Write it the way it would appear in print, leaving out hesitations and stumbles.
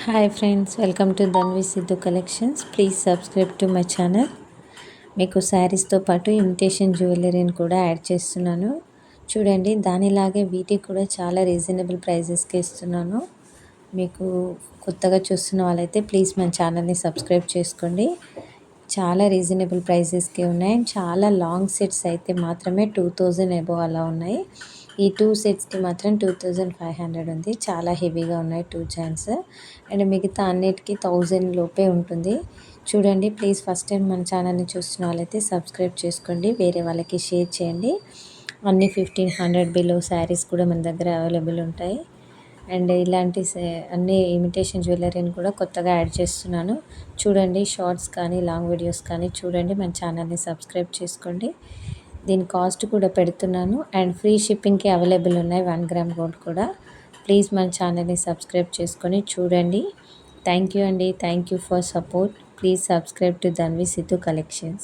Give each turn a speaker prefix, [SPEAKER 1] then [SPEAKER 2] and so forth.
[SPEAKER 1] Hi friends, welcome to Dhanvi Siddhu collections. Please subscribe to my channel. మీకు శారీస్తో పాటు imitation జ్యువెలరీని కూడా యాడ్ చేస్తున్నాను. చూడండి, దానిలాగే వీటికి కూడా చాలా రీజనబుల్ ప్రైజెస్కి ఇస్తున్నాను. మీకు కొత్తగా చూస్తున్న వాళ్ళైతే ప్లీజ్ మన ఛానల్ని సబ్స్క్రైబ్ చేసుకోండి. చాలా రీజనబుల్ ప్రైజెస్కి ఉన్నాయి. చాలా లాంగ్ సెట్స్ అయితే మాత్రమే 2000 అబోవ్ అలా ఉన్నాయి. ఈ 2 సెట్స్కి మాత్రం 2500 ఉంది. చాలా హెవీగా ఉన్నాయి 2 చైన్స్. అండ్ మిగతా అన్నిటికీ 1000 లోపే ఉంటుంది. చూడండి, ప్లీజ్ ఫస్ట్ టైం మన ఛానల్ని చూస్తున్న వాళ్ళైతే సబ్స్క్రైబ్ చేసుకోండి, వేరే వాళ్ళకి షేర్ చేయండి. అన్ని 1500 బిలో శారీస్ కూడా మన దగ్గర అవైలబుల్ ఉంటాయి. అండ్ ఇలాంటి అన్ని ఇమిటేషన్ జ్యువెలరీని కూడా కొత్తగా యాడ్ చేస్తున్నాను. చూడండి, షార్ట్స్ కానీ లాంగ్ వీడియోస్ కానీ చూడండి, మన ఛానల్ని సబ్స్క్రైబ్ చేసుకోండి. దీని కాస్ట్ కూడా పెడుతున్నాను. అండ్ ఫ్రీ షిప్పింగ్కి అవైలబుల్ ఉన్నాయి 1 గ్రామ్ గోల్డ్ కూడా. ప్లీజ్ మన ఛానల్ని సబ్స్క్రైబ్ చేసుకొని చూడండి. థ్యాంక్ యూ అండి. Thank you for support. Please subscribe to Dhanvi Siddhu collections.